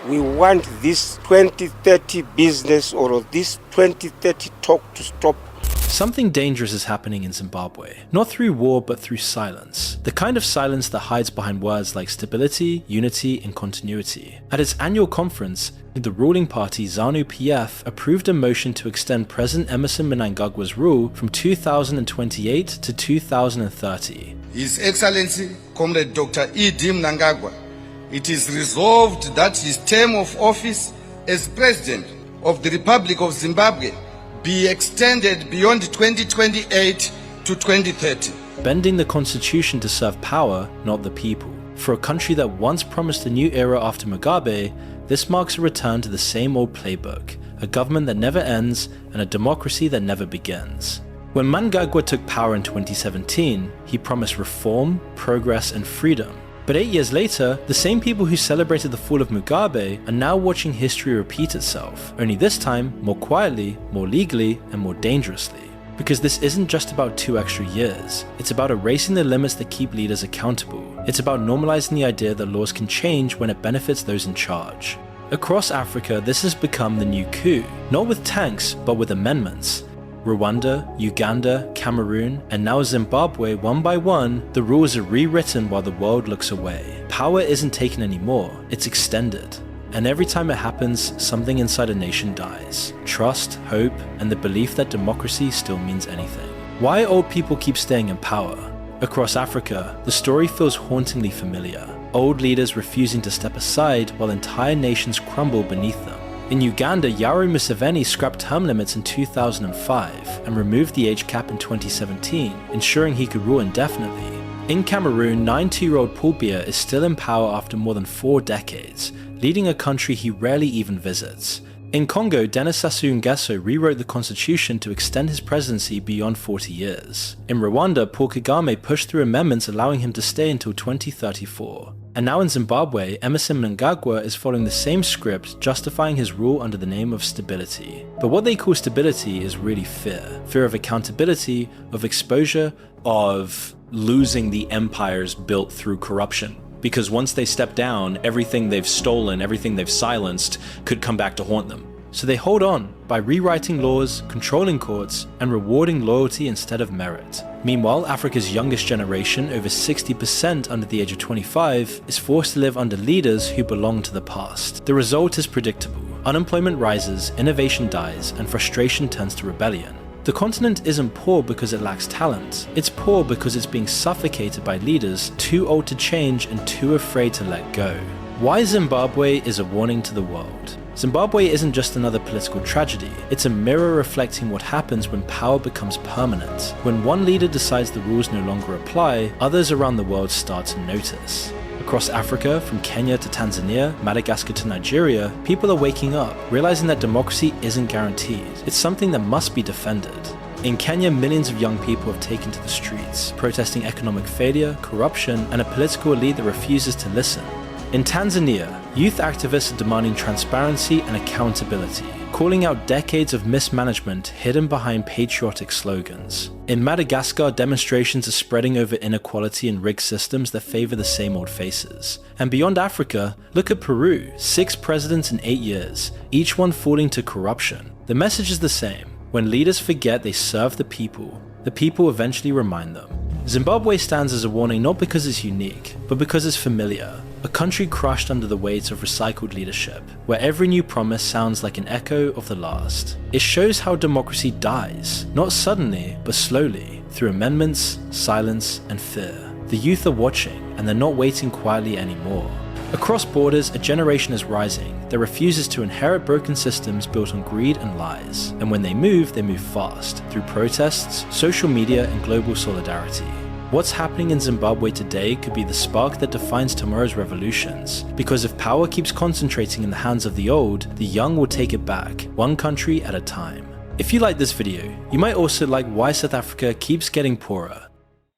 We want this 2030 business or this 2030 talk to stop. Something dangerous is happening in Zimbabwe, not through war but through silence. The kind of silence that hides behind words like stability, unity, and continuity. At its annual conference, the ruling party ZANU-PF approved a motion to extend President Emmerson Mnangagwa's rule from 2028 to 2030. His Excellency, Comrade Dr. E.D. Mnangagwa, it is resolved that his term of office as President of the Republic of Zimbabwe be extended beyond 2028 to 2030. Bending the constitution to serve power, not the people. For a country that once promised a new era after Mugabe, this marks a return to the same old playbook, a government that never ends and a democracy that never begins. When Mnangagwa took power in 2017, he promised reform, progress, and freedom. But 8 years later, the same people who celebrated the fall of Mugabe are now watching history repeat itself, only this time more quietly, more legally, and more dangerously. Because this isn't just about 2 extra years, it's about erasing the limits that keep leaders accountable. It's about normalizing the idea that laws can change when it benefits those in charge. Across Africa, this has become the new coup, not with tanks, but with amendments. Rwanda, Uganda, Cameroon, and now Zimbabwe, one by one, the rules are rewritten while the world looks away. Power isn't taken anymore, it's extended. And every time it happens, something inside a nation dies. Trust, hope, and the belief that democracy still means anything. Why old people keep staying in power? Across Africa, the story feels hauntingly familiar. Old leaders refusing to step aside while entire nations crumble beneath them. In Uganda, Yoweri Museveni scrapped term limits in 2005 and removed the age cap in 2017, ensuring he could rule indefinitely. In Cameroon, 92-year-old Paul Biya is still in power after more than 4 decades, leading a country he rarely even visits. In Congo, Denis Sassou Nguesso rewrote the constitution to extend his presidency beyond 40 years. In Rwanda, Paul Kagame pushed through amendments allowing him to stay until 2034. And now in Zimbabwe, Emmerson Mnangagwa is following the same script, justifying his rule under the name of stability. But what they call stability is really fear. Fear of accountability, of exposure, of losing the empires built through corruption. Because once they step down, everything they've stolen, everything they've silenced, could come back to haunt them. So they hold on by rewriting laws, controlling courts, and rewarding loyalty instead of merit. Meanwhile, Africa's youngest generation, over 60% under the age of 25, is forced to live under leaders who belong to the past. The result is predictable. Unemployment rises, innovation dies, and frustration turns to rebellion. The continent isn't poor because it lacks talent. It's poor because it's being suffocated by leaders too old to change and too afraid to let go. Why Zimbabwe is a warning to the world. Zimbabwe isn't just another political tragedy, it's a mirror reflecting what happens when power becomes permanent. When one leader decides the rules no longer apply, others around the world start to notice. Across Africa, from Kenya to Tanzania, Madagascar to Nigeria, people are waking up, realizing that democracy isn't guaranteed. It's something that must be defended. In Kenya, millions of young people have taken to the streets, protesting economic failure, corruption, and a political elite that refuses to listen. In Tanzania, youth activists are demanding transparency and accountability, calling out decades of mismanagement hidden behind patriotic slogans. In Madagascar, demonstrations are spreading over inequality and rigged systems that favor the same old faces. And beyond Africa, look at Peru, 6 presidents in 8 years, each one falling to corruption. The message is the same. When leaders forget they serve the people eventually remind them. Zimbabwe stands as a warning not because it's unique, but because it's familiar. A country crushed under the weight of recycled leadership, where every new promise sounds like an echo of the last. It shows how democracy dies, not suddenly, but slowly, through amendments, silence, and fear. The youth are watching, and they're not waiting quietly anymore. Across borders, a generation is rising that refuses to inherit broken systems built on greed and lies. And when they move fast, through protests, social media, and global solidarity. What's happening in Zimbabwe today could be the spark that defines tomorrow's revolutions. Because if power keeps concentrating in the hands of the old, the young will take it back, one country at a time. If you like this video, you might also like why South Africa keeps getting poorer.